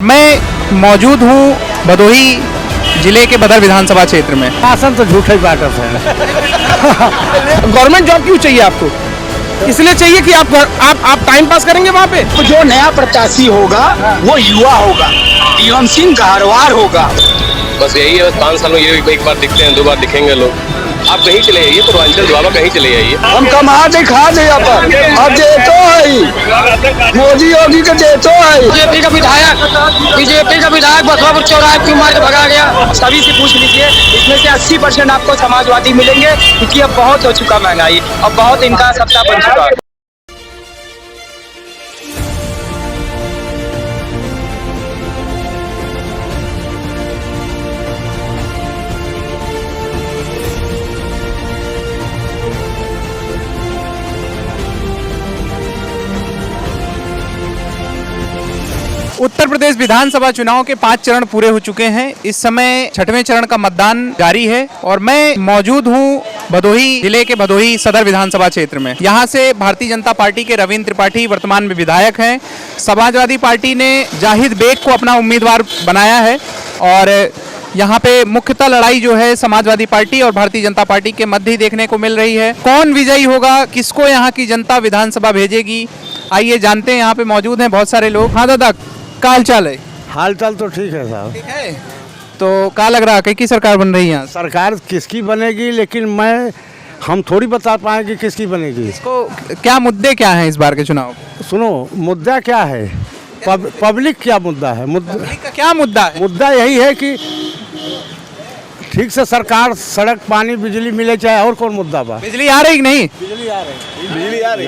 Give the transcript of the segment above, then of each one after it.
मैं मौजूद हूँ भदोही जिले के बदर विधानसभा क्षेत्र में। शासन तो झूठा ही बात है। गवर्नमेंट जॉब क्यों चाहिए आपको? इसलिए चाहिए कि आप टाइम पास करेंगे वहाँ पे। जो नया प्रत्याशी होगा वो युवा होगा, पीएम सिंह गहरवार होगा। बस यही है, 5 साल में ये एक बार दिखते हैं, 2 बार दिखेंगे लोग। आप कहीं चले जाइए, पूर्वांचल द्वारा कहीं चले जाइए। हम कमा दिखा दे अपन, अब देतो है मोदी योगी के देतो है। बीजेपी का विधायक बसवापुर चौराहे क्यों मार के भगा गया? सभी से पूछ लीजिए, इसमें से 80% आपको समाजवादी मिलेंगे, क्योंकि अब बहुत हो चुका महंगाई, अब बहुत इनका सत्ता बन चुका है। उत्तर प्रदेश विधानसभा चुनाव के 5 चरण पूरे हो चुके हैं। इस समय 6वें चरण का मतदान जारी है और मैं मौजूद हूं भदोही जिले के भदोही सदर विधानसभा क्षेत्र में। यहां से भारतीय जनता पार्टी के रविंद्र त्रिपाठी वर्तमान में विधायक हैं। समाजवादी पार्टी ने जाहिद बेग को अपना उम्मीदवार बनाया है और यहाँ पे मुख्यतः लड़ाई जो है समाजवादी पार्टी और भारतीय जनता पार्टी के मध्य ही देखने को मिल रही है। कौन विजयी होगा, किसको यहाँ की जनता विधानसभा भेजेगी, आइए जानते हैं। यहाँ पे मौजूद हैं बहुत सारे लोग। हाँ दादा, क्या हाल चाल है? हाल चाल तो ठीक है साहब। ठीक है, तो क्या लग रहा है की सरकार बन रही है यहाँ? सरकार किसकी बनेगी, लेकिन हम थोड़ी बता पाएंगे किसकी बनेगी। इसको क्या मुद्दे क्या हैं इस बार के चुनाव? सुनो, मुद्दा क्या है, पब्लिक क्या मुद्दा है? पब्लिक का क्या मुद्दा है? मुद्दा यही है कि ठीक से सरकार सड़क पानी बिजली मिले, चाहे और कौन मुद्दा बा। बिजली आ रही कि नहीं? बिजली आ रही।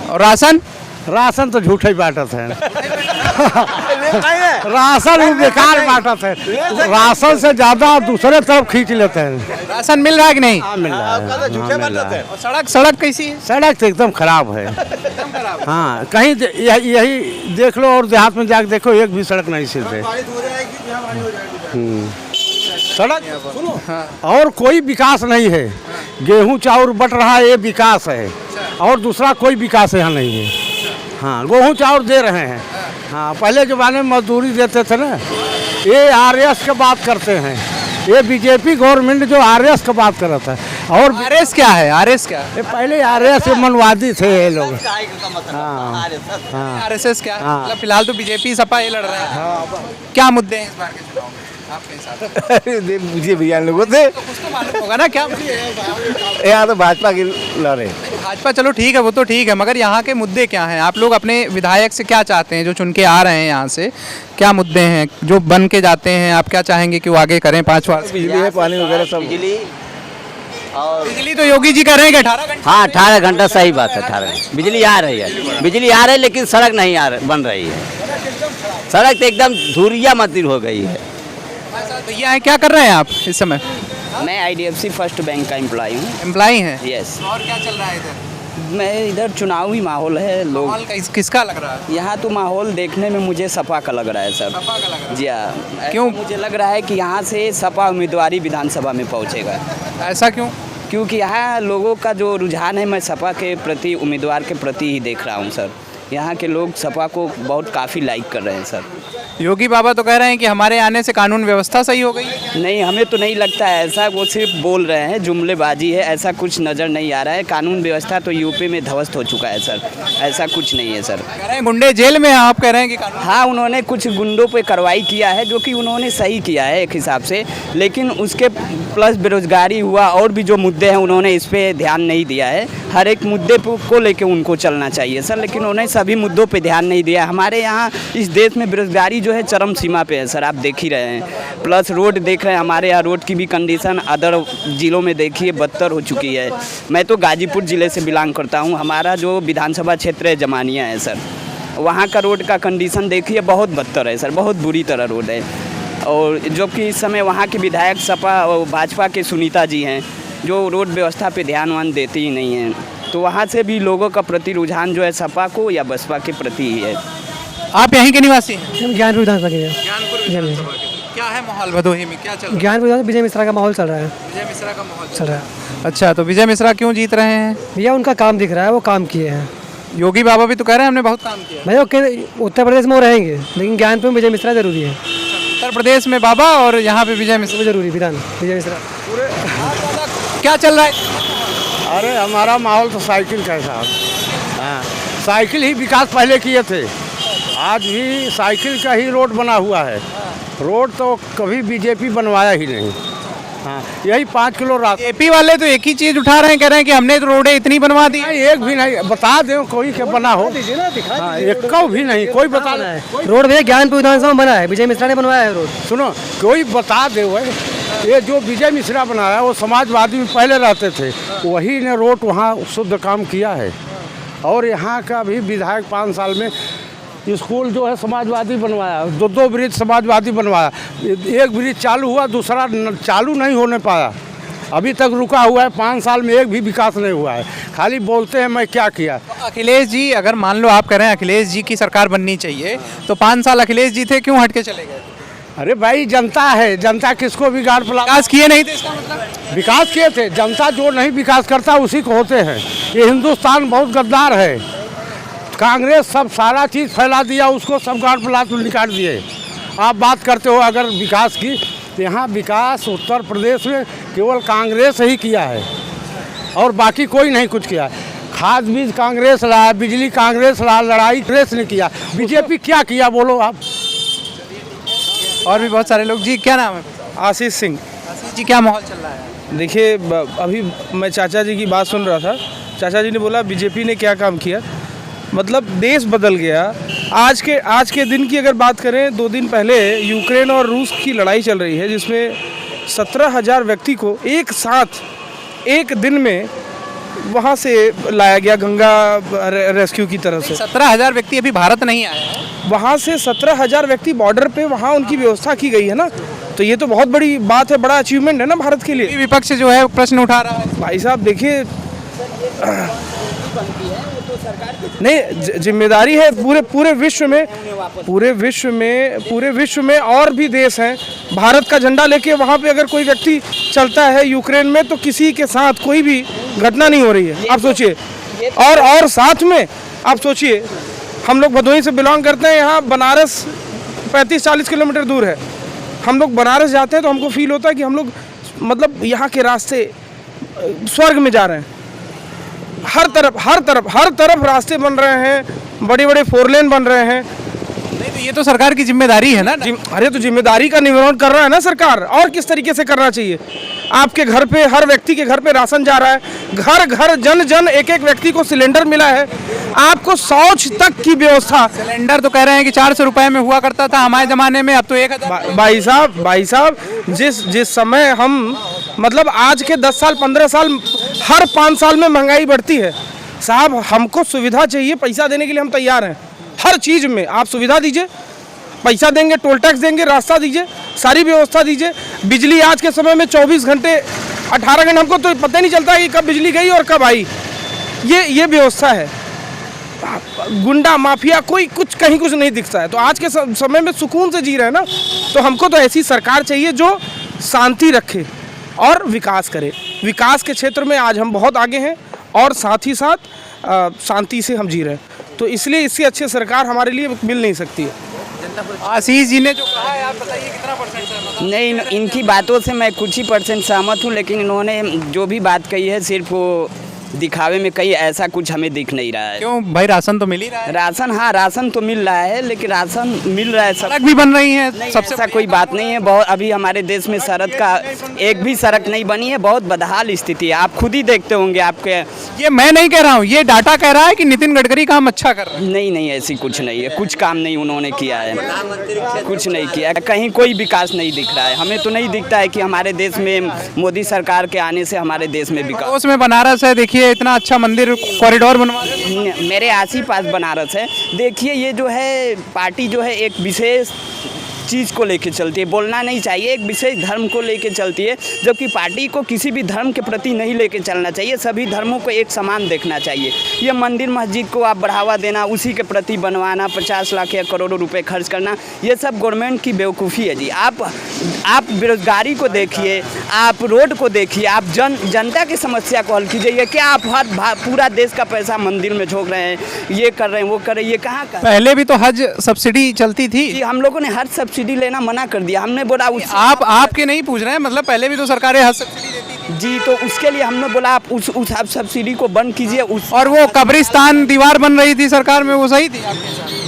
और राशन? राशन तो झूठा ही बांटत है। राशन भी बेकार बांटत है। राशन से ज्यादा दूसरे तरफ खींच लेते हैं। राशन मिल रहा है कि नहीं? हाँ, मिल रहा है। और सड़क कैसी है? सड़क तो एकदम खराब है। हाँ, कहीं यही देख लो और देहात में जाकर देखो, एक भी सड़क नहीं सिर्फ है। सड़क सुनो, और कोई विकास नहीं है। गेहूं चाउर बट रहा है, ये विकास है, और दूसरा कोई विकास यहाँ नहीं है। हाँ, गेहूं चाउर दे रहे हैं। हाँ, पहले ज़माने में मजदूरी देते थे ना। ये आरएस की बात करते हैं, ये बीजेपी गवर्नमेंट जो आरएस की बात कर रहा था। और आरएस क्या है? आरएस क्या है? ये पहले आरएस मनवादी थे ये लोग। आरएसएस क्या है? मतलब फिलहाल तो बीजेपी सपा ये लड़ रहे हैं। क्या मुद्दे हैं इस बार के चुनाव में आपके हिसाब से? मुझे भैया लोगों से तो कुछ तो मालूम होगा ना क्या? यहाँ तो भाजपा की लड़े। भाजपा चलो ठीक है, वो तो ठीक है, मगर यहाँ के मुद्दे क्या हैं? आप लोग अपने विधायक से क्या चाहते हैं जो चुन के आ रहे हैं यहाँ से? क्या मुद्दे हैं जो बन के जाते हैं? आप क्या चाहेंगे कि वो आगे करें 5 बार? बिजली है, पानी वगैरह सब। बिजली तो योगी जी कर रहे हैं कि 18 घंटे? हाँ, 18 घंटा सही बात है। 18 बिजली आ रही है, बिजली आ रही है, लेकिन सड़क नहीं बन रही है। सड़क तो एकदम धुरिया मतीर हो गई है। भैया है, क्या कर रहे हैं आप इस समय? मैं IDFC फर्स्ट बैंक का एम्प्लॉय हूँ। एम्प्लॉय हैं? यस। और क्या चल रहा है इधर? मैं इधर चुनावी माहौल है, लोग माहौल किसका लग रहा है? यहाँ तो माहौल देखने में मुझे सपा का लग रहा है सर। सपा का लग रहा है? जी हाँ। क्यों? मुझे लग रहा है कि यहाँ से सपा उम्मीदवारी विधानसभा में पहुँचेगा। ऐसा क्यों? क्योंकि यहाँ लोगों का जो रुझान है, मैं सपा के प्रति, उम्मीदवार के प्रति ही देख रहा हूँ सर। यहाँ के लोग सपा को बहुत काफ़ी लाइक कर रहे हैं सर। योगी बाबा तो कह रहे हैं कि हमारे आने से कानून व्यवस्था सही हो गई। नहीं, हमें तो नहीं लगता है ऐसा। वो सिर्फ बोल रहे हैं, जुमलेबाजी है, ऐसा कुछ नज़र नहीं आ रहा है। कानून व्यवस्था तो यूपी में ध्वस्त हो चुका है सर, ऐसा कुछ नहीं है सर। कह रहे हैं गुंडे जेल में हैं, आप कह रहे हैं कि कानून? हाँ, उन्होंने कुछ गुंडों पे कार्रवाई किया है, जो कि उन्होंने सही किया है एक हिसाब से, लेकिन उसके प्लस बेरोजगारी हुआ और भी जो मुद्दे हैं उन्होंने इस पर ध्यान नहीं दिया है। हर एक मुद्दे को लेकर उनको चलना चाहिए सर, लेकिन उन्होंने सभी मुद्दों पर ध्यान नहीं दिया। हमारे यहाँ इस देश में बेरोजगारी जो है चरम सीमा पे है सर, आप देख ही रहे हैं। प्लस रोड देख रहे हैं, हमारे यहाँ रोड की भी कंडीशन अदर जिलों में देखिए बदतर हो चुकी है। मैं तो गाजीपुर ज़िले से बिलोंग करता हूँ। हमारा जो विधानसभा क्षेत्र है जमानिया है सर, वहाँ का रोड का कंडीशन देखिए बहुत बदतर है सर, बहुत बुरी तरह रोड है। और जो कि इस समय वहाँ के विधायक सपा और भाजपा के सुनीता जी हैं, जो रोड व्यवस्था पे ध्यान देती ही नहीं हैं। तो वहाँ से भी लोगों का प्रति रुझान जो है सपा को या बसपा के प्रति ही है। आप यहीं के निवासी हैं? ज्ञानपुर विधानसभा के। ज्ञानपुर क्या है माहौल भदोही में, क्या चल रहा है? ज्ञानपुर विधानसभा विजय मिश्रा का माहौल चल रहा है। विजय मिश्रा का माहौल चल रहा है। अच्छा, तो विजय मिश्रा क्यों जीत रहे हैं? भैया उनका काम दिख रहा है, वो काम किए हैं। योगी बाबा भी तो कह रहे हैं हमने बहुत काम किया। भाई वो उत्तर प्रदेश में वो रहेंगे, लेकिन ज्ञानपुर में विजय मिश्रा जरूरी है। उत्तर प्रदेश में बाबा और यहाँ पे विजय मिश्रा वो जरूरी विधान विजय मिश्रा। क्या चल रहा है? अरे हमारा माहौल तो साइकिल का है साहब। हाँ, साइकिल ही विकास पहले किए थे, आज भी साइकिल का ही रोड बना हुआ है। रोड तो कभी बीजेपी बनवाया ही नहीं। हाँ, यही 5 किलो रात। एपी वाले तो एक ही चीज उठा रहे हैं, कह रहे हैं कि हमने तो रोडें इतनी बनवा दी। नहीं, एक भी नहीं बता दे कोई के बना हो। हाँ, एक भी नहीं कोई बता दे। रोड भैया ज्ञानपुर विधानसभा में बना है, विजय मिश्रा ने बनवाया है रोड। सुनो, कोई बता दे भाई, ये जो विजय मिश्रा बनाया वो समाजवादी में पहले रहते थे, वही ने रोड वहाँ शुद्ध काम किया है। और यहाँ का भी विधायक 5 साल में स्कूल जो है समाजवादी बनवाया, 2 ब्रिज समाजवादी बनवाया। एक ब्रिज चालू हुआ, दूसरा चालू नहीं होने पाया, अभी तक रुका हुआ है। 5 साल में एक भी विकास नहीं हुआ है, खाली बोलते हैं मैं क्या किया। अखिलेश जी, अगर मान लो आप कह रहे हैं अखिलेश जी की सरकार बननी चाहिए, तो 5 साल अखिलेश जी थे, क्यों हट के चले गए? अरे भाई जनता है, जनता किसको भी गाड़ पला। विकास किए नहीं थे इसका मतलब? विकास किए थे, जनता जो नहीं विकास करता उसी को होते हैं। ये हिंदुस्तान बहुत गद्दार है, कांग्रेस सब सारा चीज़ फैला दिया, उसको सब गाड़ पलाट में निकाल दिए। आप बात करते हो अगर विकास की, तो यहाँ विकास उत्तर प्रदेश में केवल कांग्रेस ही किया है और बाकी कोई नहीं कुछ किया। खाद बीज कांग्रेस लाया, बिजली कांग्रेस लाया, लड़ाई कांग्रेस ने किया। बीजेपी क्या किया बोलो आप? और भी बहुत सारे लोग। जी क्या नाम है? आशीष सिंह। आशीष जी, क्या माहौल चल रहा है? देखिए, अभी मैं चाचा जी की बात सुन रहा था। चाचा जी ने बोला बीजेपी ने क्या काम किया, मतलब देश बदल गया। आज के दिन की अगर बात करें, 2 दिन पहले यूक्रेन और रूस की लड़ाई चल रही है, जिसमें 17,000 व्यक्ति को एक साथ एक दिन में वहाँ से लाया गया, गंगा रेस्क्यू की तरफ से। 17,000 व्यक्ति अभी भारत नहीं आए हैं। वहाँ से 17,000 व्यक्ति बॉर्डर पे वहाँ उनकी व्यवस्था की गई है ना, तो ये तो बहुत बड़ी बात है, बड़ा अचीवमेंट है ना भारत के लिए। विपक्ष जो है प्रश्न उठा रहा है। भाई साहब देखिए, नहीं, जिम्मेदारी है पूरे विश्व में और भी देश हैं। भारत का झंडा लेके वहाँ पे अगर कोई व्यक्ति चलता है यूक्रेन में, तो किसी के साथ कोई भी घटना नहीं हो रही है। आप सोचिए, और साथ में आप सोचिए, हम लोग भदोही से बिलोंग करते हैं, यहाँ बनारस 35-40 किलोमीटर दूर है। हम लोग बनारस जाते हैं तो हमको फील होता है कि हम लोग मतलब यहाँ के रास्ते स्वर्ग में जा रहे हैं। हर तरफ रास्ते बन रहे हैं, बड़े 4 लेन बन रहे हैं। नहीं तो ये तो सरकार की जिम्मेदारी है ना। अरे तो जिम्मेदारी का निर्वहन कर रहा है ना सरकार, और किस तरीके से करना चाहिए। आपके घर पे, हर व्यक्ति के घर पे राशन जा रहा है, घर जन एक व्यक्ति को सिलेंडर मिला है, आपको शौच तक की व्यवस्था। सिलेंडर तो कह रहे हैं कि 400 रुपए में हुआ करता था हमारे जमाने में, अब तो 1000। भाई साहब जिस समय हम मतलब आज के 10 साल 15 साल, हर 5 साल में महंगाई बढ़ती है साहब। हमको सुविधा चाहिए, पैसा देने के लिए हम तैयार हैं। हर चीज़ में आप सुविधा दीजिए, पैसा देंगे, टोल टैक्स देंगे, रास्ता दीजिए, सारी व्यवस्था दीजिए। बिजली आज के समय में 24 घंटे 18 घंटे, हमको तो पता ही नहीं चलता कि कब बिजली गई और कब आई। ये व्यवस्था है। गुंडा माफिया कोई कहीं कुछ नहीं दिखता है। तो आज के समय में सुकून से जी रहे हैं ना, तो हमको तो ऐसी सरकार चाहिए जो शांति रखे और विकास करे। विकास के क्षेत्र में आज हम बहुत आगे हैं और साथ ही साथ शांति से हम जी रहे हैं, तो इसलिए इससे अच्छी सरकार हमारे लिए मिल नहीं सकती है। आशीष जी ने जो कहा है, आप बताइए कितना परसेंट सहमत? नहीं, इनकी बातों से मैं कुछ ही % सहमत हूँ, लेकिन इन्होंने जो भी बात कही है सिर्फ वो दिखावे में कहीं, ऐसा कुछ हमें दिख नहीं रहा है। क्यों भाई, राशन तो मिल ही रहा है। राशन, हाँ राशन तो मिल रहा है, लेकिन राशन मिल रहा है, सड़क भी बन रही है। सबसे ऐसा कोई बात नहीं है। बहुत अभी हमारे देश में सड़क का एक भी सड़क नहीं बनी है, बहुत बदहाल स्थिति है। आप खुद ही देखते होंगे। आपके ये मैं नहीं कह रहा हूँ, ये डाटा कह रहा है कि नितिन गडकरी काम अच्छा कर रहे हैं। नहीं, ऐसी कुछ नहीं है, कुछ काम नहीं उन्होंने किया है, कुछ नहीं किया, कहीं कोई विकास नहीं दिख रहा है। हमें तो नहीं दिखता है कि हमारे देश में मोदी सरकार के आने से हमारे देश में विकास। उसमें बनारस है, देखिए इतना अच्छा मंदिर, कॉरिडोर बनवा। मेरे आस ही पास बनारस है। देखिए, ये जो है पार्टी जो है एक विशेष चीज़ को लेके चलती है, बोलना नहीं चाहिए, एक विशेष धर्म को लेके चलती है, जबकि पार्टी को किसी भी धर्म के प्रति नहीं लेके चलना चाहिए। सभी धर्मों को एक समान देखना चाहिए। ये मंदिर मस्जिद को आप बढ़ावा देना, उसी के प्रति बनवाना, 50 लाख या करोड़ों रुपए खर्च करना, ये सब गवर्नमेंट की बेवकूफ़ी है जी। आप बेरोजगारी को देखिए, आप रोड को देखिए, आप जनता की समस्या को हल कीजिए। क्या आप पूरा देश का पैसा मंदिर में झोंक रहे हैं, ये कर रहे हैं, वो कर रहे हैं, ये कहाँ का? पहले भी तो हज सब्सिडी चलती थी। जी, हम लोगों ने हज सब्सिडी लेना मना कर दिया। हमने बोला आप आपके नहीं पूछ रहे हैं, मतलब पहले भी तो सरकारें हज सब्सिडी देती थी। जी, तो उसके लिए हमने बोला आप उस सब्सिडी को बंद कीजिए। और वो कब्रिस्तान दीवार बन रही थी सरकार में, वो सही थी?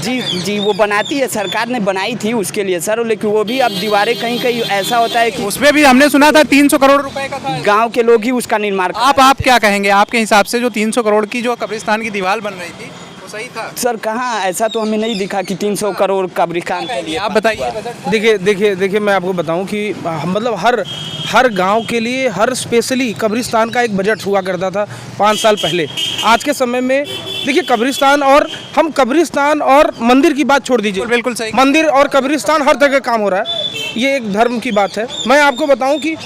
जी, वो बनाती है, सरकार ने बनाई थी उसके लिए सर, लेकिन वो भी अब दीवारें कहीं कहीं ऐसा होता है कि उसमें भी हमने सुना था 300 करोड़ रुपए का था। गांव के लोग ही उसका निर्माण आप क्या कहेंगे, आपके हिसाब से जो 300 करोड़ की जो कब्रिस्तान की दीवार बन रही थी वो सही था? सर कहाँ, ऐसा तो हमें नहीं दिखा कि 300 करोड़ कब्रिस्तान के लिए। आप बताइए। देखिए मैं आपको बताऊं कि मतलब हर गांव के लिए हर स्पेशली कब्रिस्तान का एक बजट हुआ करता था 5 साल पहले। आज के समय में देखिए कब्रिस्तान और मंदिर की बात छोड़ दीजिए, बिल्कुल सही। मंदिर और कब्रिस्तान हर जगह काम हो रहा है, ये एक धर्म की बात है। मैं आपको बताऊं कि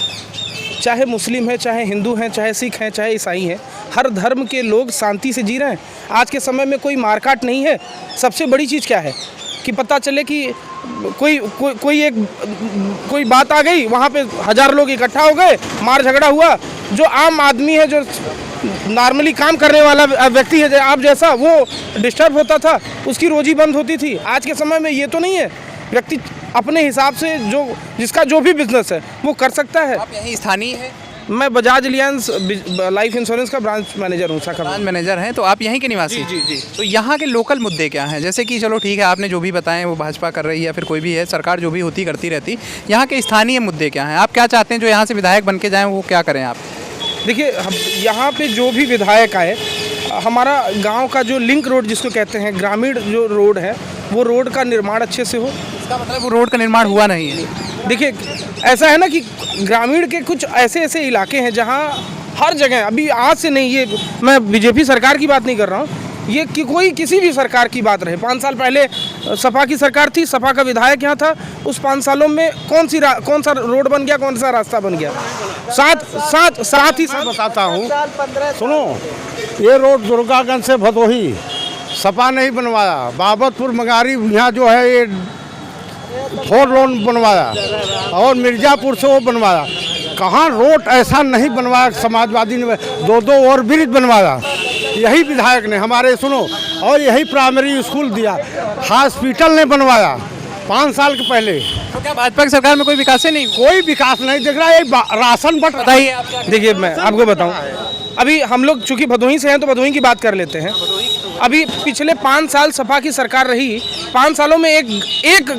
चाहे मुस्लिम है, चाहे हिंदू हैं, चाहे सिख हैं, चाहे ईसाई हैं, हर धर्म के लोग शांति से जी रहे हैं। आज के समय में कोई मारकाट नहीं है। सबसे बड़ी चीज़ क्या है कि पता चले कि कोई बात आ गई, वहाँ पे 1000 लोग इकट्ठा हो गए, मार झगड़ा हुआ। जो आम आदमी है, जो नॉर्मली काम करने वाला व्यक्ति है आप जैसा, वो डिस्टर्ब होता था, उसकी रोजी बंद होती थी। आज के समय में ये तो नहीं है, व्यक्ति अपने हिसाब से जिसका जो भी बिजनेस है वो कर सकता है। आप यहीं स्थानीय हैं? मैं बजाज एलियांस लाइफ इंश्योरेंस का ब्रांच मैनेजर हूँ। ब्रांच मैनेजर हैं, तो आप यहीं के निवासी? जी। तो यहाँ के लोकल मुद्दे क्या हैं? जैसे कि चलो ठीक है, आपने जो भी बताएं वो भाजपा कर रही है या फिर कोई भी है, सरकार जो भी होती करती रहती, यहाँ के स्थानीय मुद्दे क्या हैं? आप क्या चाहते हैं जो यहाँ से विधायक बन के जाएँ वो क्या करें आप? देखिए, यहाँ पे जो भी विधायक आए, हमारा गांव का जो लिंक रोड जिसको कहते हैं, ग्रामीण जो रोड है, वो रोड का निर्माण अच्छे से हो। इसका मतलब वो रोड का निर्माण हुआ नहीं है? देखिए, ऐसा है ना कि ग्रामीण के कुछ ऐसे इलाके हैं जहाँ हर जगह, अभी आज से नहीं, ये मैं बीजेपी सरकार की बात नहीं कर रहा हूँ, ये कि कोई किसी भी सरकार की बात रहे। 5 साल पहले सपा की सरकार थी, सपा का विधायक यहाँ था, उस 5 सालों में कौन सा रोड बन गया, कौन सा रास्ता बन गया? साथ ही बताता हूँ, सुनो, ये रोड दुर्गागंज से भदोही सपा नहीं बनवाया, बाबतपुर मगारी यहाँ जो है ये 4 लेन बनवाया, और मिर्ज़ापुर से वो बनवाया। कहाँ रोड ऐसा नहीं बनवाया समाजवादी ने, 2 ओवर ब्रिज बनवाया यही विधायक ने हमारे, सुनो, और यही प्राइमरी स्कूल दिया, हॉस्पिटल ने बनवाया 5 साल के पहले। तो क्या भाजपा की सरकार में कोई विकास नहीं? कोई विकास नहीं दिख रहा है, राशन बट। बताइए आप क्या? देखिए, मैं आपको बताऊं, अभी हम लोग चूंकि भदोही से हैं तो भदोही की बात कर लेते हैं। अभी पिछले 5 साल सपा की सरकार रही, 5 सालों में एक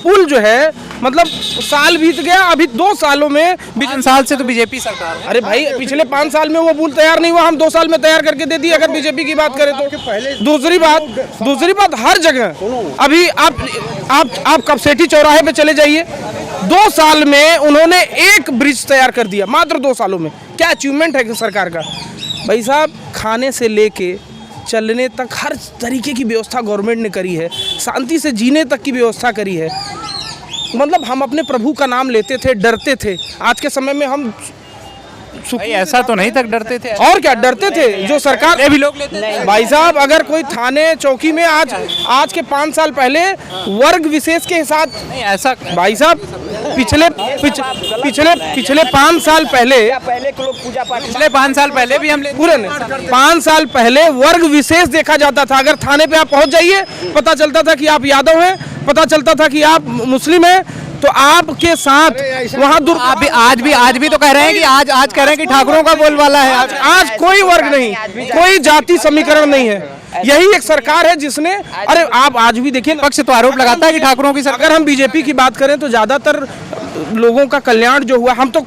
पुल जो है, मतलब साल बीत गया, अभी 2 सालों में 5 साल से तो बीजेपी सरकार है। अरे भाई, पिछले 5 साल में वो पुल तैयार नहीं हुआ, हम 2 साल में तैयार करके दे दिए, अगर बीजेपी की बात करें तो। दूसरी बात हर जगह, अभी आप कपसेठी चौराहे पे चले जाइए, 2 साल में उन्होंने एक ब्रिज तैयार कर दिया, मात्र 2 सालों में। क्या अचीवमेंट है सरकार का भाई साहब? खाने से लेके चलने तक हर तरीके की व्यवस्था गवर्नमेंट ने करी है, शांति से जीने तक की व्यवस्था करी है। मतलब हम अपने प्रभु का नाम लेते थे, डरते थे। आज के समय में हम भाई ऐसा तो नहीं तक डरते थे, और क्या डरते थे, जो सरकार भी लोग लेते थे। भाई साहब, अगर कोई थाने चौकी में आज के 5 साल पहले वर्ग विशेष के साथ नहीं ऐसा, भाई साहब, पिछले 5 साल पहले के लोग पूजा पाठ, पिछले 5 साल पहले भी हम पूरे 5 साल पहले वर्ग विशेष देखा जाता था। अगर थाने पे आप पहुंच जाइए, पता चलता था कि आप यादव हैं, पता चलता था कि आप मुस्लिम हैं, तो आपके साथ वहाँ आज भी तो कह रहे हैं कि आज कह रहे हैं कि ठाकुरों का बोलबाला है। आज कोई वर्ग नहीं, कोई जाति समीकरण नहीं है। यही एक सरकार है जिसने, अरे आप आज भी देखिए, पक्ष तो आरोप लगाता है कि ठाकुरों की सरकार। अगर हम बीजेपी की बात करें तो ज्यादातर लोगों का कल्याण जो हुआ, हम तो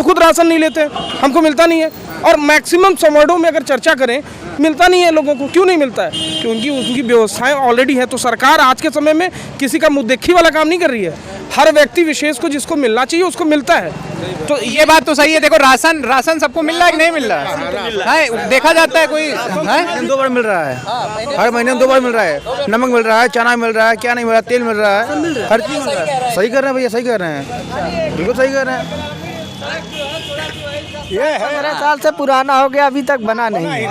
खुद राशन नहीं लेते, हमको मिलता नहीं है, और मैक्सिमम वार्डों में अगर चर्चा करें मिलता नहीं है लोगों को। क्यों नहीं मिलता है? क्योंकि उनकी व्यवस्थाएं ऑलरेडी है। तो सरकार आज के समय में किसी का मुँह देखी वाला काम नहीं कर रही है, हर व्यक्ति विशेष को जिसको मिलना चाहिए उसको मिलता है। तो ये बात तो सही है। देखो, राशन सबको मिल रहा है कि नहीं मिल रहा है? देखा जाता है कोई 2 बार मिल रहा है, हर महीने में 2 बार मिल रहा है, नमक मिल रहा है, चना मिल रहा है, क्या नहीं मिल रहा है, तेल मिल रहा है, हर चीज़ मिल रहा है। सही कर रहे हैं भैया, सही कर रहे हैं, बिल्कुल सही कर रहे हैं। ये 15 साल से पुराना हो गया, अभी तक बना नहीं है। ये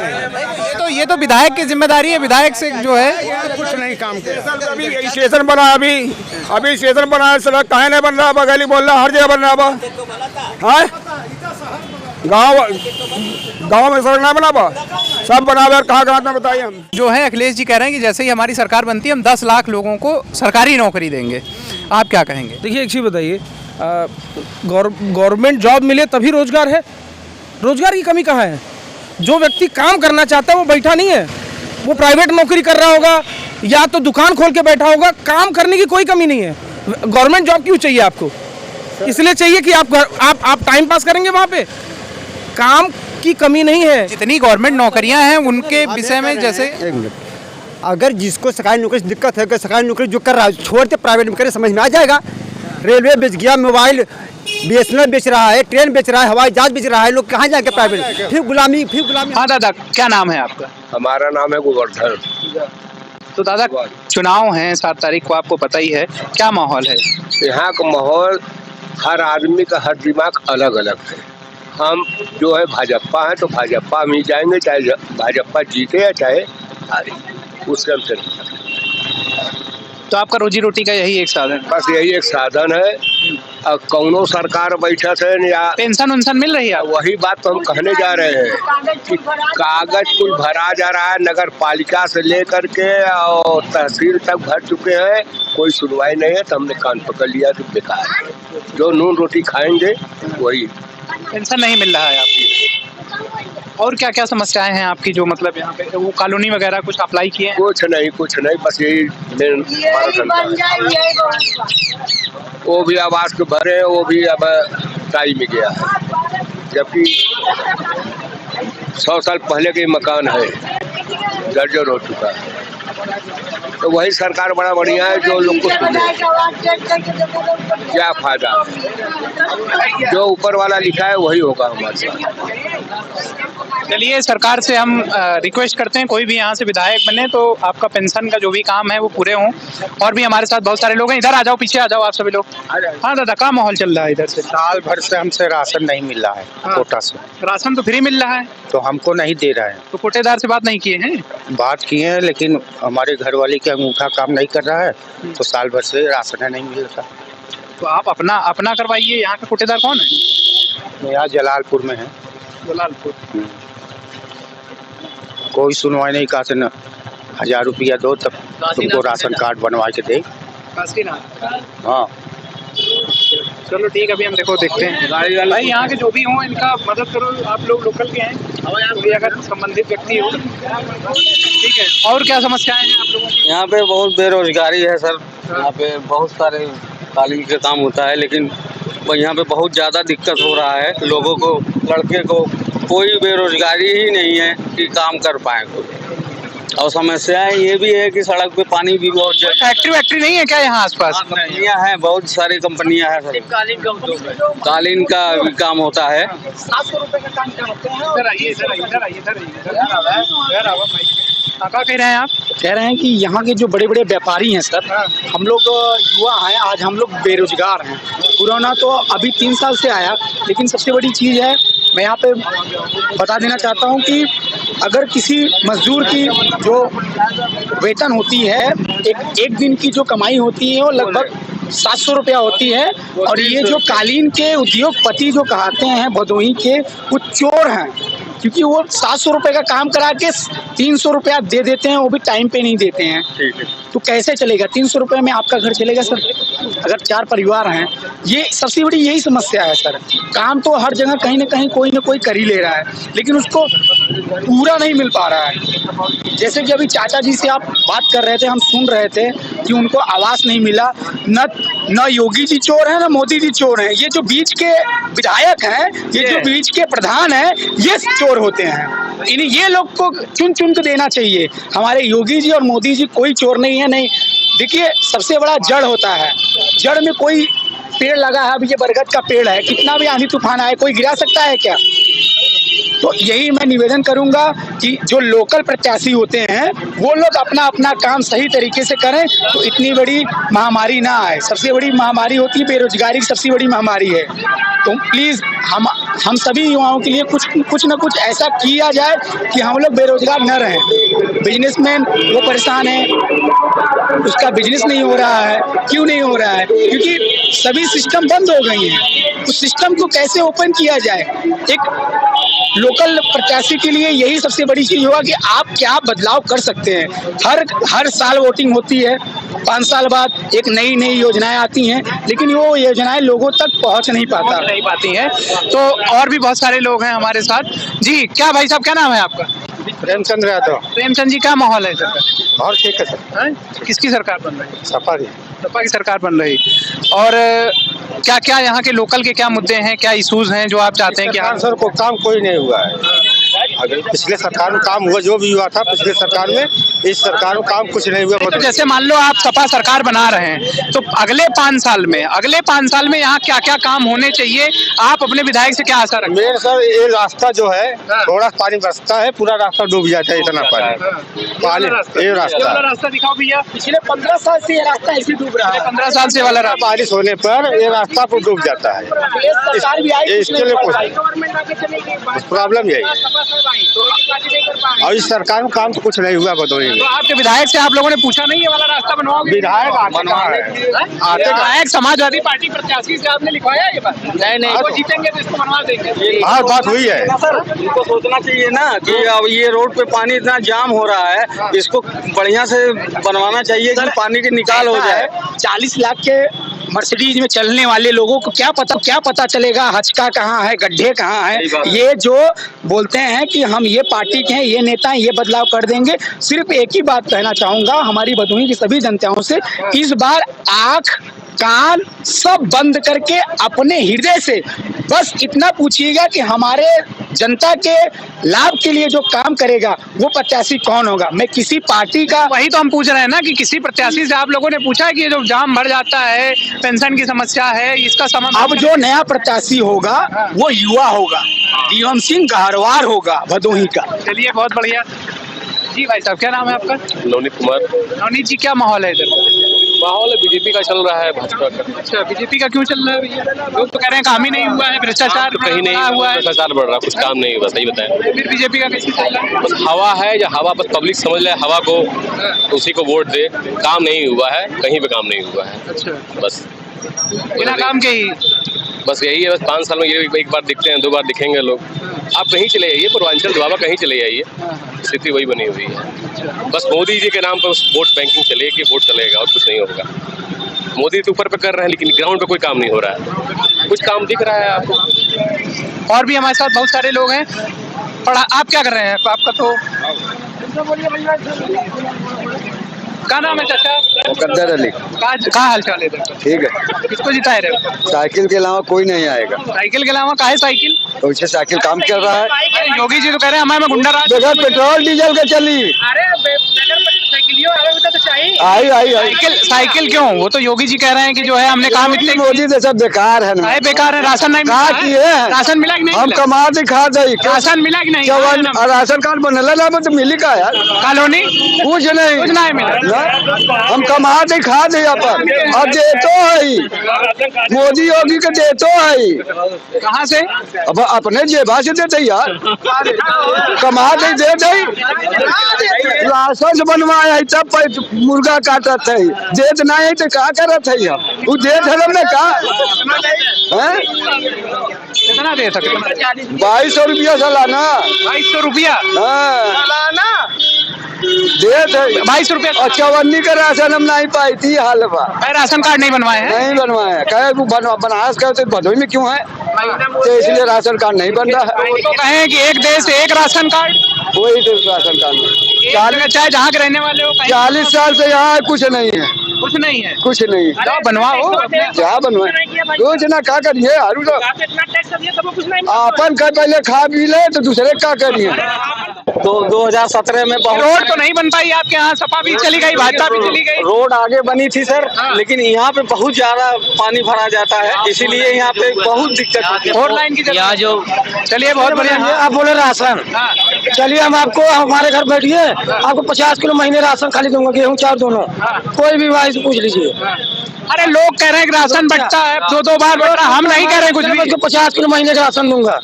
ये तो विधायक की जिम्मेदारी है, विधायक से जो है कुछ नहीं काम किया। स्टेशन बना अभी स्टेशन बना, सड़क कहीं नहीं बन रहा, गली मोहल्ला हर जगह बन रहा है। गाँव में सड़क नहीं बना, सब बना हुआ, कहाँ बताइए हम। जो है अखिलेश जी कह रहे हैं कि जैसे ही हमारी सरकार बनती है हम 10 लाख लोगों को सरकारी नौकरी देंगे। आप क्या कहेंगे? देखिए एक चीज़ बताइए, गवर्नमेंट जॉब मिले तभी रोजगार है। रोजगार की कमी कहाँ है? जो व्यक्ति काम करना चाहता है वो बैठा नहीं है, वो प्राइवेट नौकरी कर रहा होगा या तो दुकान खोल के बैठा होगा। काम करने की कोई कमी नहीं है। गवर्नमेंट जॉब क्यों चाहिए आपको? इसलिए चाहिए कि आप टाइम पास करेंगे वहाँ पे। काम की कमी नहीं है। जितनी गवर्नमेंट नौकरियां हैं उनके विषय में, जैसे अगर जिसको सरकारी नौकरी से दिक्कत है, सरकारी नौकरी जो कर रहा है छोड़ के प्राइवेट में करे, समझ में आ जाएगा। रेलवे बेच गया, मोबाइल BSNL बेच रहा है, ट्रेन बेच रहा है, हवाई जहाज बेच रहा है, लोग कहाँ जाएंगे प्राइवेट? फिर गुलामी। हाँ दादा, क्या नाम है आपका? हमारा नाम है गोवर्धन। तो दादा चुनाव हैं 7 तारीख को, आपको पता ही है, क्या माहौल है यहाँ का? माहौल हर आदमी का हर दिमाग अलग अलग है। हम जो है भाजपा है तो भाजपा में ही जाएंगे, चाहे भाजपा जीते या चाहे हारे, उससे हम चलेंगे। तो आपका रोजी रोटी का यही एक साधन? बस यही एक साधन है। अब कौनो सरकार बैठा है या पेंशन उनसन मिल रही है? वही बात तो हम कहने जा रहे हैं कि कागज कुल भरा जा रहा है, नगर पालिका से लेकर के और तहसील तक भर चुके हैं, कोई सुनवाई नहीं है। तो हमने कान पकड़ लिया कि बेकार है, जो नून रोटी खाएंगे वही। पेंशन नहीं मिल रहा है आपकी? और क्या क्या समस्याएं हैं आपकी, जो मतलब यहाँ पे वो कॉलोनी वगैरह कुछ अप्लाई किए हैं? कुछ नहीं, बस यही वो भी आवास के भरे, वो भी अब टाइम में गया है, जबकि 100 साल पहले के मकान है, जर्जर हो चुका है। तो वही सरकार बड़ा बढ़िया है, जो लोग को सुने। क्या फायदा? जो ऊपर वाला लिखा है वही होगा हमारे साथ। चलिए, सरकार से हम रिक्वेस्ट करते हैं कोई भी यहाँ से विधायक बने तो आपका पेंशन का जो भी काम है वो पूरे हों। और भी हमारे साथ बहुत सारे लोग हैं, इधर आ जाओ, पीछे आ जाओ आप सभी लोग। हाँ दादा, क्या माहौल चल रहा है इधर से? साल भर से हमसे राशन नहीं मिल रहा है। कोटा से राशन तो फ्री मिल रहा है, तो हमको नहीं दे रहा है। तो कोटेदार से बात नहीं किए हैं? बात किए हैं, लेकिन हमारे घर वाले के अंगूठा काम नहीं कर रहा है, तो साल भर से राशन नहीं मिल रहा। तो आप अपना करवाइए। यहाँ का कोटेदार कौन है? यहाँ जलालपुर में है। जलालपुर। कोई सुनवाई नहीं, कहा से न 1000 रुपया दो तब तुमको राशन कार्ड बनवा के दे। हाँ चलो ठीक है, अभी हम देखते हैं भाई यहाँ के जो भी हों इनका मदद करो। आप लोग लोकल के हैं, तो अगर संबंधित व्यक्ति हो ठीक है। और क्या समस्याएं हैं आप लोगों की? यहाँ पे बहुत बेरोजगारी है सर। यहाँ पे बहुत सारे कालीन का काम होता है, लेकिन यहाँ पे बहुत ज़्यादा दिक्कत हो रहा है लोगों को। लड़के को कोई बेरोजगारी ही नहीं है कि काम कर पाए कोई। और समस्याएं ये भी है कि सड़क पे पानी भी बहुत फैक्ट्री नहीं है क्या यहाँ आसपास? कंपनियां हैं, बहुत सारी कंपनियां हैं सर। कालीन का भी काम होता है। 700 रुपए का काम क्या होता है? इधर आइए। क्या कह रहे हैं आप? कह रहे हैं कि यहाँ के जो बड़े बड़े व्यापारी हैं सर, हम लोग युवा हैं, आज हम लोग बेरोजगार हैं। कोरोना तो अभी 3 साल से आया, लेकिन सबसे बड़ी चीज़ है, मैं यहाँ पे बता देना चाहता हूँ कि अगर किसी मजदूर की जो वेतन होती है, एक दिन की जो कमाई होती है वो लगभग 700 रुपया होती है। और ये जो कालीन के उद्योगपति जो कहते हैं भदोही के, वो चोर हैं, क्योंकि वो 700 रुपये का काम करा के 300 रुपया दे देते हैं, वो भी टाइम पे नहीं देते हैं। तो कैसे चलेगा? 300 रुपये में आपका घर चलेगा सर? अगर 4 परिवार हैं, ये सबसे बड़ी यही समस्या है सर। काम तो हर जगह कहीं ना कहीं कोई ना कोई कर ही ले रहा है, लेकिन उसको पूरा नहीं मिल पा रहा है। जैसे कि अभी चाचा जी से आप बात कर रहे थे, हम सुन रहे थे कि उनको आवास नहीं मिला। न योगी जी चोर हैं, न मोदी जी चोर हैं। ये जो बीच के विधायक हैं, ये जो बीच के प्रधान हैं, ये चोर होते हैं। ये लोग को चुन के देना चाहिए। हमारे योगी जी और मोदी जी कोई चोर नहीं है। नहीं, देखिए, सबसे बड़ा जड़ होता है। जड़ में कोई पेड़ लगा है, अभी ये बरगद का पेड़ है, कितना भी आंधी तूफान आए कोई गिरा सकता है क्या? तो यही मैं निवेदन करूंगा कि जो लोकल प्रत्याशी होते हैं वो लोग अपना अपना काम सही तरीके से करें, तो इतनी बड़ी महामारी ना आए। सबसे बड़ी महामारी होती है बेरोजगारी, की सबसे बड़ी महामारी है। तो प्लीज़ हम सभी युवाओं के लिए कुछ न कुछ ऐसा किया जाए कि हम लोग बेरोजगार न रहें। बिजनेसमैन वो परेशान है, उसका बिजनेस नहीं हो रहा है। क्यों नहीं हो रहा है? क्योंकि सभी सिस्टम बंद हो गई हैं। उस सिस्टम को कैसे ओपन किया जाए? एक लोकल प्रत्याशी के लिए यही सबसे बड़ी चीज होगा कि आप क्या बदलाव कर सकते हैं। हर साल वोटिंग होती है, 5 साल बाद एक नई योजनाएं आती हैं, लेकिन वो योजनाएं लोगों तक पहुंच नहीं पाती हैं। तो और भी बहुत सारे लोग हैं हमारे साथ। जी, क्या भाई साहब, क्या नाम है आपका? प्रेमचंद यादव। प्रेमचंद जी, क्या माहौल है सर? और ठीक है सर। किसकी सरकार बन रही है? सपा की सरकार बन रही। और क्या क्या यहाँ के लोकल के क्या मुद्दे हैं, क्या इश्यूज हैं जो आप चाहते हैं कि सर को काम कोई नहीं हुआ है। अगर पिछले सरकार में काम हुआ, जो भी हुआ था पिछले सरकार में, इस सरकार में काम कुछ नहीं हुआ। तो जैसे मान लो आप सपा सरकार बना रहे हैं, तो अगले 5 साल में यहाँ क्या क्या काम होने चाहिए? आप अपने विधायक से क्या आशा रखते हैं? मेरे सर ये रास्ता जो है, थोड़ा पानी बरसता है, पूरा रास्ता डूब जाता है, इतना पानी ये रास्ता दिखाओ भैया। पिछले 15 साल से ये रास्ता ऐसे डूब रहा है। 15 साल से वाला रास्ता बारिश होने पर ये रास्ता को डूब जाता है। इसके लिए कुछ प्रॉब्लम यही है। और इस सरकार में काम तो कुछ नहीं हुआ भदोही में। तो आपके विधायक से आप लोगों ने पूछा नहीं, ये वाला रास्ता बनवाओगे? विधायक समाजवादी पार्टी प्रत्याशी से आपने लिखवाया ये बात? नहीं, वो जीतेंगे तो इसको बनवा देंगे। हाँ, बात हुई है। इनको सोचना चाहिए ना कि अब ये रोड पे पानी इतना जाम हो रहा है, इसको बढ़िया से बनवाना चाहिए कि पानी के निकाल हो जाए। 40 लाख के मर्सिडीज में चलने वाले लोगों को क्या पता चलेगा हचका कहाँ है, गड्ढे कहाँ है। ये जो बोलते हैं कि हम ये पार्टी के हैं, ये नेता हैं, ये बदलाव कर देंगे। सिर्फ एक ही बात कहना चाहूंगा हमारी भदोही की सभी जनताओं से, इस बार आँख कान सब बंद करके अपने हृदय से बस इतना पूछिएगा कि हमारे जनता के लाभ के लिए जो काम करेगा वो प्रत्याशी कौन होगा। मैं किसी पार्टी का, वही तो हम पूछ रहे हैं ना कि किसी प्रत्याशी से आप लोगों ने पूछा है कि जो जाम बढ़ जाता है, पेंशन की समस्या है, इसका समाधान? अब जो नया प्रत्याशी होगा वो युवा होगा, दीवम सिंह गहरवार होगा भदोही का। चलिए, बहुत बढ़िया। जी भाई साहब, क्या नाम है आपका? नवनीत कुमार। नवनीत जी, क्या माहौल है इधर? माहौल बीजेपी का चल रहा है, भाजपा का। अच्छा, बीजेपी का क्यों चल रहा है भैया? लोग तो कह रहे हैं काम ही नहीं हुआ है, भ्रष्टाचार कहीं नहीं हुआ है, भ्रष्टाचार बढ़ रहा है, कुछ काम नहीं हुआ। सही बताएं। फिर बीजेपी का कैसे चल रहा है? बस हवा है, या हवा बस पब्लिक समझ ले, हवा को उसी को वोट दे। काम नहीं हुआ है, कहीं पे काम नहीं हुआ है। अच्छा, बस बिना काम के ही बस यही है। बस 5 साल में ये एक बार दिखते हैं, 2 बार दिखेंगे लोग। आप कहीं चले जाइए, पूर्वांचल दुआबा कहीं चले जाइए, स्थिति वही बनी हुई है। बस मोदी जी के नाम पर वोट बैंकिंग चलेगी, वोट चलेगा, और कुछ नहीं होगा। मोदी तो ऊपर पे कर रहे हैं, लेकिन ग्राउंड पे कोई काम नहीं हो रहा है। कुछ काम दिख रहा है आपको? और भी हमारे साथ बहुत सारे लोग हैं। आप क्या कर रहे हैं? आपका तो क्या नाम है चाचा? मुकद्दर अली। कहाँ हाल चाल है? ठीक है। किसको जिताए रहे? साइकिल के अलावा कोई नहीं आएगा। साइकिल के अलावा काहे साइकिल? तो साइकिल काम कर रहा है। योगी जी तो कह रहे हैं हमारे में गुंडा राज। बगैर पेट्रोल डीजल के चली। अरे तो चाहिए। आई साइकिल क्यों? वो तो योगी जी कह रहे हैं कि जो है हमने काम इतने मोदी से सब बेकार है ना। बेकार है। राशन नहीं मिला है? राशन मिला कि नहीं? हम कमा दिखा दे। राशन मिला कि नहीं? राशन कार्ड बनला ना, तो मिली का यार कॉलोनी कुछ नहीं मिला। हम कमा दिखा दे अपन। अब दे तो है मोदी योगी के, दे तो है। कहाँ से? अब अपने जेबा से देते यार, कमा दे राशन से बनवाया है, तब मुर्गा काटत है। देत नहीं है तो क्या करत है? हम वो देत है हमने का कितना दे सकते? 2200 रुपया सालाना। 2200 रुपया? हाँ, देत है 22 रुपया। और 54 का राशन हम नहीं पाई थी। हाल राशन कार्ड नहीं बनवाए हैं? नहीं बनवाया। कहे बनास कहते भदोही में क्यों है, तो इसलिए राशन कार्ड नहीं बन रहा है। तो कहें कि एक देश एक राशन कार्ड, कोई तो राशन कार्ड नहीं। चाहे जहाँ के रहने वाले हो। 40 साल से यहाँ कुछ नहीं है। कुछ नहीं है? कुछ नहीं। बनवाओ। क्या बनवाए? कुछ ना क्या करिए, अपन का पहले खा पी ले तो दूसरे क्या करिए। तो 2017 में रोड तो नहीं बन पाई आपके यहाँ, सपा भी चली गई, भाजपा भी चली गई। रोड आगे बनी थी सर, लेकिन यहाँ पे बहुत ज्यादा पानी भरा जाता है, इसीलिए यहाँ पे बहुत दिक्कत होती है। 4 लाइन की यहाँ जो, चलिए बहुत बढ़िया। आप बोले राशन, चलिए हम आपको हमारे घर बैठिए, आपको 50 किलो महीने राशन खाली दूंगा, गेहूँ चावल दोनों, कोई भी भाई से पूछ लीजिए। अरे लोग कह रहे हैं कि राशन बंटता है, 2-2 बार बट रहा, हम नहीं कह रहे कुछ भी। 50 किलो महीने का राशन दूंगा।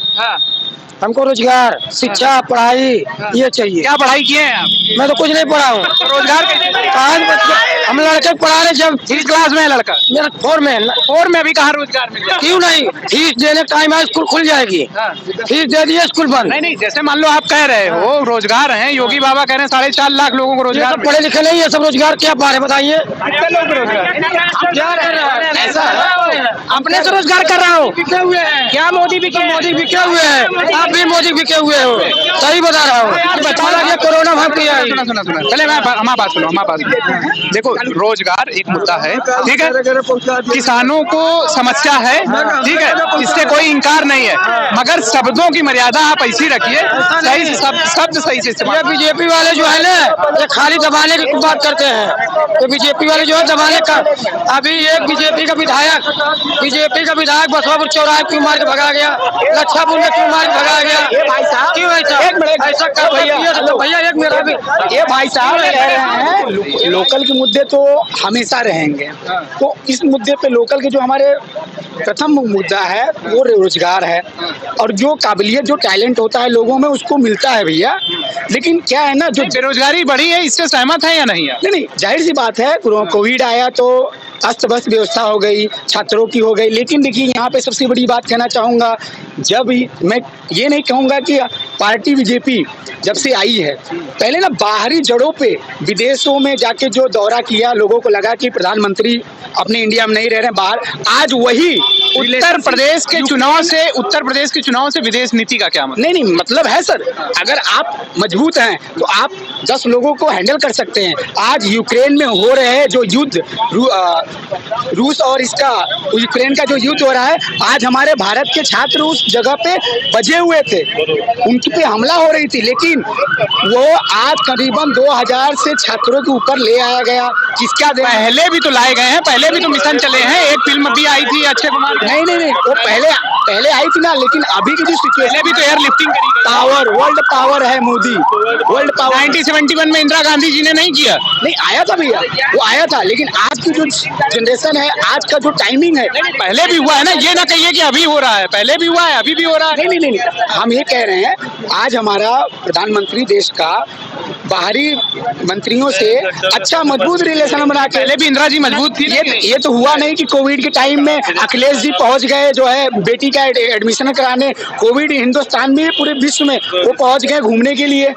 हमको रोजगार, शिक्षा, पढ़ाई ये चाहिए। क्या पढ़ाई किए हैं आप? मैं तो कुछ नहीं पढ़ा हूँ। रोजगार हम लड़के पढ़ा रहे, जब किस क्लास में है लड़का? मेरा 4 में 4 में अभी कहाँ रोजगार मिल गया? क्यों नहीं, फीस देने टाइम है स्कूल खुल जाएगी, फीस दे दिए स्कूल बंद। नहीं, जैसे मान लो आप कह रहे हो रोजगार है, योगी बाबा कह रहे हैं 4.5 लाख लोगों को रोजगार। पढ़े लिखे नहीं है सब, रोजगार क्या बारे बताइए। कितने लोग रोजगार क्या कर रहा है? ऐसा अपने से रोजगार कर रहा हूँ। बिके हुए हैं क्या मोदी भी मोदी बिके हुए हैं, आप भी मोदी बिके हुए हो, सही बता रहा हूँ। बता लगे कोरोना भाग किया। सुना पहले मैं हमारा बात सुनो। देखो रोजगार एक मुद्दा है, ठीक है, किसानों को समस्या है, ठीक है, इससे कोई इनकार नहीं है, मगर शब्दों की मर्यादा आप ऐसी रखिए, सही शब्द सही से इस्तेमाल। बीजेपी वाले जो है ना, ये खाली दबाने की बात करते हैं, तो बीजेपी वाले जो है दबाने का। अभी एक बीजेपी का विधायक बसवापुर चौराहे क्यों मार के भगा गया, लच्छापुर में क्यों मार के भगा गया, क्यों ऐसा कर भैया एक मेरा भी ये भाई साहब कह रहे हैं लोकल के मुद्दे तो हमेशा रहेंगे, तो इस मुद्दे पे लोकल के जो हमारे प्रथम मुद्दा है वो रोजगार है, और जो काबिलियत जो टैलेंट होता है लोगों में उसको मिलता है भैया। लेकिन क्या है ना, जो बेरोजगारी बढ़ी है, इससे सहमत है या नहीं? नहीं, जाहिर सी बात है, कोविड आया तो अस्त व्यस्त व्यवस्था हो गई, छात्रों की हो गई। लेकिन देखिए यहाँ पे सबसे बड़ी बात कहना चाहूँगा, जब मैं ये नहीं कहूँगा कि पार्टी बीजेपी जब से आई है, पहले ना बाहरी जड़ों पे विदेशों में जाके जो दौरा किया, लोगों को लगा कि प्रधानमंत्री अपने इंडिया में नहीं रह रहे बाहर, आज वही उत्तर प्रदेश के चुनाव से विदेश नीति का क्या मतलब? नहीं मतलब है सर, अगर आप मजबूत हैं तो आप 10 लोगों को हैंडल कर सकते हैं। आज यूक्रेन में हो रहे हैं जो युद्ध, रूस और इसका यूक्रेन का जो युद्ध हो रहा है, आज हमारे भारत के छात्र उस जगह पे बजे हुए थे, उन पे हमला हो रही थी, लेकिन वो आज करीबन 2000 से छात्रों के ऊपर ले आया गया। किसका पहले भी तो लाए गए हैं, पहले भी तो मिशन चले हैं, एक फिल्म भी आई थी अक्षय कुमार। नहीं वो पहले आई थी ना, लेकिन अभी की जो सिचुएशन भी तो air lifting power, world power है मोदी, वर्ल्ड पावर। 1971 में इंदिरा गांधी जी ने नहीं किया, नहीं आया था भैया, वो आया था, लेकिन आज की जो जनरेशन है, आज का जो टाइमिंग है, पहले भी हुआ है ना, ये ना कहिए कि अभी हो रहा है, पहले भी हुआ है, अभी भी हो रहा है। नहीं, हम ये कह रहे हैं, आज हमारा प्रधानमंत्री देश का बाहरी मंत्रियों से अच्छा मजबूत रिलेशन बना के, पहले भी इंदिरा जी मजबूत थी। ये तो हुआ नहीं कि कोविड के टाइम में अखिलेश जी पहुंच गए जो है बेटी का एडमिशन कराने, कोविड हिंदुस्तान में पूरे विश्व में वो पहुंच गए घूमने के लिए।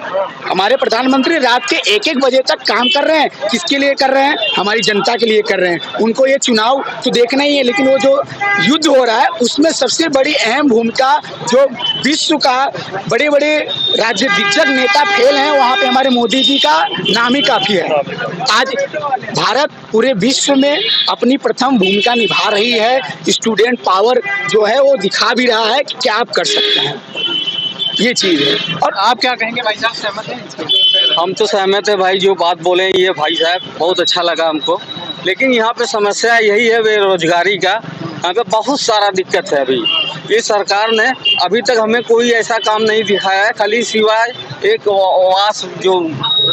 हमारे प्रधानमंत्री रात के 1-1 बजे तक काम कर रहे हैं, किसके लिए कर रहे हैं? हमारी जनता के लिए कर रहे हैं। उनको ये चुनाव तो देखना ही है, लेकिन वो जो युद्ध हो रहा है उसमें सबसे बड़ी अहम भूमिका, जो विश्व का बड़े बड़े राज्य दिग्गज नेता फेल हैं, वहाँ पे हमारे मोदी जी का नाम ही काफी है। आज भारत पूरे विश्व में अपनी प्रथम भूमिका निभा रही है, स्टूडेंट पावर जो है वो दिखा भी रहा है कि क्या आप कर सकते हैं, ये चीज है। और आप क्या कहेंगे भाई साहब, सहमत हैं? हम तो सहमत है भाई, जो बात बोले ये भाई साहब बहुत अच्छा लगा हमको, लेकिन यहाँ पे समस्या यही है बेरोजगारी का, यहाँ पे बहुत सारा दिक्कत है। अभी ये सरकार ने अभी तक हमें कोई ऐसा काम नहीं दिखाया है, खाली सिवाय एक आवास जो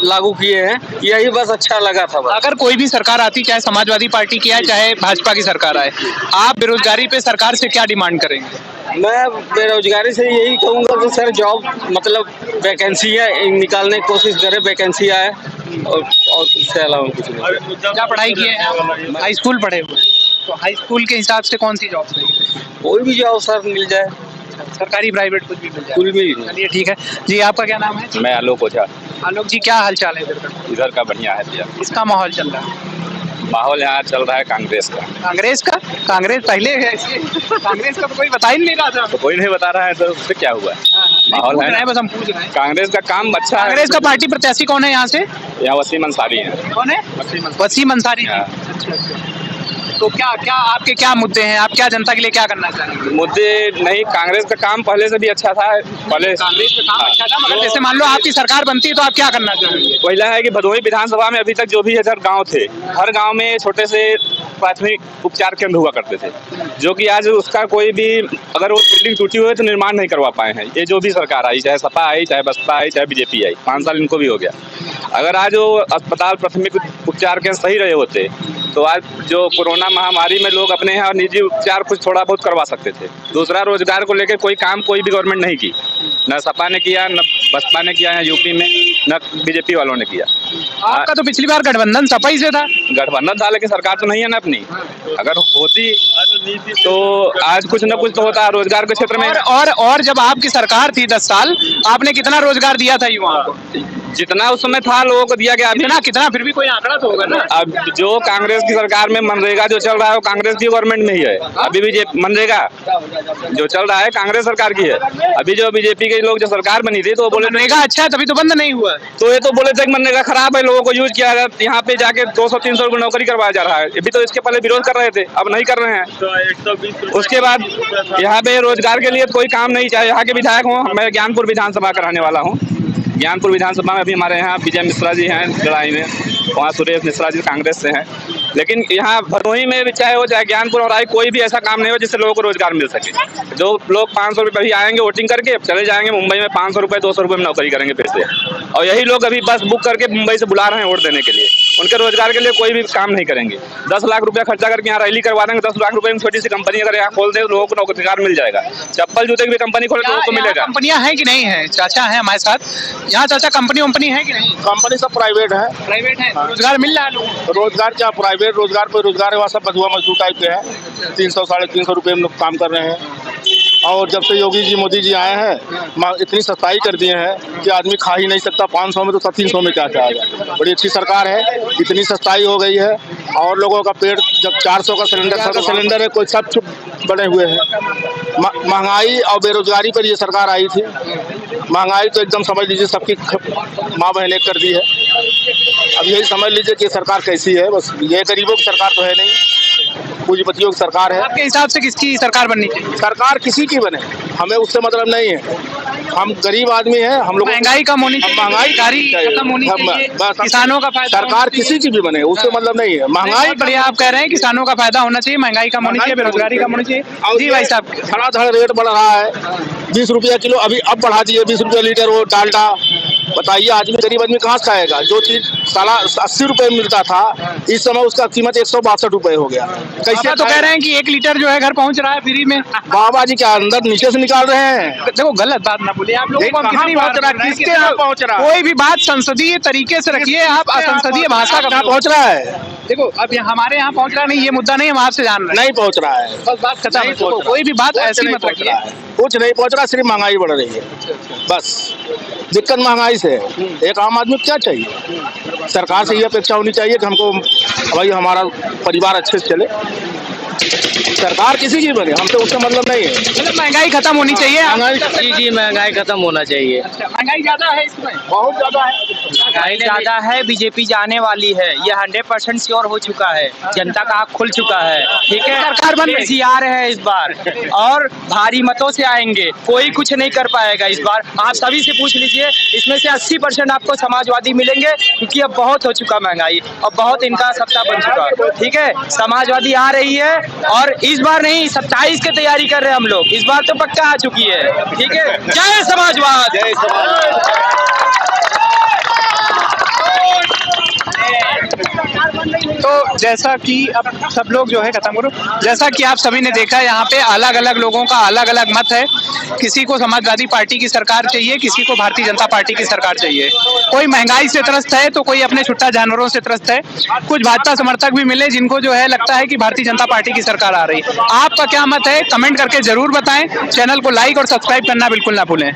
लागू किए हैं, यही बस अच्छा लगा था। अगर कोई भी सरकार आती, चाहे समाजवादी पार्टी की आए चाहे भाजपा की सरकार आए, आप बेरोजगारी पे सरकार से क्या डिमांड करेंगे? मैं बेरोजगारी से यही कहूँगा कि सर जॉब मतलब वैकेंसी है, निकालने की कोशिश करें, वैकेंसी आए, और उससे अलावा कुछ नहीं। क्या पढ़ाई किए हैं? हाई स्कूल पढ़े हुए, तो हाई स्कूल के हिसाब से कौन सी जॉब चाहिए? कोई भी जॉब सर मिल जाए, सरकारी प्राइवेट कुछ भी मिल जाए, कुछ भी। चलिए ठीक है जी। आपका क्या नाम है? मैं आलोक ओझा। आलोक जी, क्या हाल चाल है इधर का? इधर का बढ़िया है भैया। इसका माहौल चल रहा है? माहौल यहाँ चल रहा है कांग्रेस का। कांग्रेस का? कांग्रेस पहले है, कांग्रेस का तो कोई बता ही नहीं रहा था। तो कोई नहीं बता रहा है, तो उससे क्या हुआ? माहौल है, बस हम पूछ रहे हैं। कांग्रेस का काम अच्छा है। कांग्रेस का पार्टी प्रत्याशी कौन है यहाँ से? यहाँ वसीम अंसारी है। कौन है? वसीम अंसारी। तो क्या क्या आपके क्या मुद्दे हैं, आप क्या जनता के लिए क्या करना चाहेंगे? मुद्दे नहीं, कांग्रेस का काम पहले से भी अच्छा था। पहले कांग्रेस का काम अच्छा था, मगर जैसे मान लो आपकी सरकार बनती है तो आप क्या करना चाहेंगे? पहला है कि भदोही विधानसभा में अभी तक जो भी हर गांव थे, हर गांव में छोटे से प्राथमिक उपचार केंद्र हुआ करते थे, जो कि आज उसका कोई भी अगर वो बिल्डिंग टूटी हुई है तो निर्माण नहीं करवा पाए हैं। ये जो भी सरकार आई, चाहे सपा आई, चाहे बसपा आई, चाहे बीजेपी आई, 5 साल इनको भी हो गया। अगर आज वो अस्पताल प्राथमिक उपचार केंद्र सही रहे होते तो आज जो कोरोना महामारी में लोग अपने यहाँ निजी उपचार कुछ थोड़ा बहुत करवा सकते थे। दूसरा, रोजगार को लेकर कोई काम कोई भी गवर्नमेंट नहीं की, न सपा ने किया, न बसपा ने किया, यूपी में न बीजेपी वालों ने किया। आपका तो पिछली बार गठबंधन सपा ही से था। गठबंधन था, लेकिन सरकार तो नहीं है ना अपनी। अगर होती तो आज कुछ न कुछ तो होता रोजगार के क्षेत्र में। और जब आपकी सरकार थी 10 साल, आपने कितना रोजगार दिया था युवाओं को? जितना उस समय था लोगों को दिया गया। कितना फिर भी कोई आंकड़ा तो होगा ना। अब जो कांग्रेस की सरकार में मनरेगा जो चल रहा है वो कांग्रेस की गवर्नमेंट में ही है। अभी भी मनरेगा जो चल रहा है कांग्रेस सरकार की है। अभी जो बीजेपी के लोग जो सरकार बनी थी तो वो बोले मनरेगा अच्छा है तभी तो बंद नहीं हुआ। तो ये तो बोले थे मनरेगा खराब है, लोगों को यूज किया जाए, यहाँ पे जाके 200-300 रुपये नौकरी करवाया जा रहा है। अभी तो इसके पहले विरोध कर रहे थे, अब नहीं कर रहे हैं। उसके बाद यहाँ पे रोजगार के लिए कोई काम नहीं, चाहे यहाँ के विधायक हों। मैं ज्ञानपुर विधानसभा का रहने वाला हूँ। ज्ञानपुर विधानसभा में अभी हमारे यहाँ विजय मिश्रा जी हैं लड़ाई में, वहाँ सुरेश मिश्रा जी कांग्रेस से हैं। लेकिन यहाँ भदोही में भी चाहे हो चाहे ज्ञानपुर और कोई भी ऐसा काम नहीं हो जिससे लोगों को रोजगार मिल सके। जो लोग 500 रुपये भी आएंगे वोटिंग करके, चले जाएंगे मुंबई में 500 रुपये 200 रुपये में नौकरी करेंगे फिर से। और यही लोग अभी बस बुक करके मुंबई से बुला रहे हैं वोट देने के लिए। उनके रोजगार के लिए कोई भी काम नहीं करेंगे। 10 लाख रुपया खर्चा करके यहाँ रैली करवा देंगे। 10 लाख रुपये में छोटी सी कंपनी अगर यहाँ खोल दे तो लोगों को रोजगार मिल जाएगा। चप्पल जूते की भी कंपनी खोले तो लोगों को मिलेगा। कंपनियां हैं कि नहीं है? चाचा है हमारे साथ यहाँ। चाचा कंपनी है कि नहीं? कंपनी सब प्राइवेट है। प्राइवेट है, रोजगार मिल रहा है लोगों को? रोजगार क्या, प्राइवेट रोजगार पे रोजगार है, वहाँ सब बधुआ मजदूर टाइप के हैं। 300-350 रुपये में लोग काम कर रहे हैं। और जब से योगी जी मोदी जी आए हैं इतनी सस्ताई कर दिए हैं कि आदमी खा ही नहीं सकता। 500 में तो 300 में क्या आएगा। बड़ी अच्छी सरकार है, इतनी सस्ताई हो गई है। और लोगों का पेट जब 400 का सिलेंडर है, कोई सब चुप बने हुए हैं। महंगाई और बेरोजगारी पर ये सरकार आई थी। महंगाई तो एकदम समझ लीजिए सबकी माँ बहन एक कर दी है। अब यही समझ लीजिए कि सरकार कैसी है। बस ये गरीबों की सरकार तो है नहीं, पूंजीपतियों की सरकार है। आपके हिसाब से किसकी सरकार बननी चाहिए? सरकार किसी की बने, हमें उससे मतलब नहीं है। हम गरीब आदमी हैं, हम लोग महंगाई कम होनी चाहिए, महंगाई खत्म होनी चाहिए, किसानों का फायदा। सरकार किसी की भी बने उससे मतलब नहीं है। महंगाई बढ़िया आप कह रहे हैं किसानों का फायदा होना चाहिए, महंगाई कम होनी चाहिए, बेरोजगारी कम होनी चाहिए। जी भाई साहब, धड़ाधड़ रेट बढ़ रहा है। 20 रुपया किलो, अभी अब बढ़ा दिए 20 रुपया लीटर वो डालडा। बताइए आदमी, गरीब आदमी कहाँ से खाएगा? जो चीज साला 80 रुपए मिलता था, इस समय उसका कीमत 162 रुपए हो गया। कैसे तो कह रहे हैं कि 1 लीटर जो है घर पहुंच रहा है फ्री में। बाबा जी क्या अंदर नीचे से निकाल रहे हैं? देखो गलत बात ना बोलिए आप लोगों को। कितनी बात किसके यहाँ पहुंच रहा है? कोई भी बात संसदीय तरीके से रखिए, आप असंसदीय भाषा का पहुंच रहा है। देखो अब हमारे यहाँ पहुंच रहा नहीं, ये मुद्दा नहीं, हम आपसे जान रहे हैं। नहीं पहुंच रहा है, बस बात खत्म। कोई भी बात ऐसी मत रखिए। कुछ नहीं पहुंच रहा, सिर्फ महंगाई बढ़ रही है। बस दिक्कत महंगाई से है। एक आम आदमी को क्या चाहिए? सरकार से ये अपेक्षा होनी चाहिए कि हमको भाई हमारा परिवार अच्छे से चले। सरकार किसी की बने, हमसे उससे मतलब नहीं है। मतलब महंगाई खत्म होनी चाहिए। जी महंगाई खत्म होना चाहिए। महंगाई ज्यादा है इसमें, बहुत ज्यादा है। महंगाई ज्यादा है। बीजेपी जाने वाली है, ये 100% श्योर हो चुका है। जनता का आँख खुल चुका है। ठीक है, सरकार बन रही आ रहे हैं इस बार और भारी मतों से आएंगे। कोई कुछ नहीं कर पाएगा इस बार। आप सभी से पूछ लीजिए, इसमें से 80% आपको समाजवादी मिलेंगे, क्योंकि अब बहुत हो चुका महंगाई और बहुत इनका सत्ता बन चुका। ठीक है, समाजवादी आ रही है और इस बार नहीं 27 की तैयारी कर रहे हैं हम लोग। इस बार तो पक्का आ चुकी है। ठीक है, जय समाजवाद। जय समाजवाद। तो जैसा कि अब सब लोग जो है खत्म करो, जैसा कि आप सभी ने देखा यहाँ पे अलग अलग लोगों का अलग अलग मत है। किसी को समाजवादी पार्टी की सरकार चाहिए, किसी को भारतीय जनता पार्टी की सरकार चाहिए। कोई महंगाई से त्रस्त है तो कोई अपने छुट्टा जानवरों से त्रस्त है। कुछ भाजपा समर्थक भी मिले जिनको जो है लगता है कि भारतीय जनता पार्टी की सरकार आ रही है। आपका क्या मत है कमेंट करके जरूर बताएं। चैनल को लाइक और सब्सक्राइब करना बिल्कुल ना भूलें।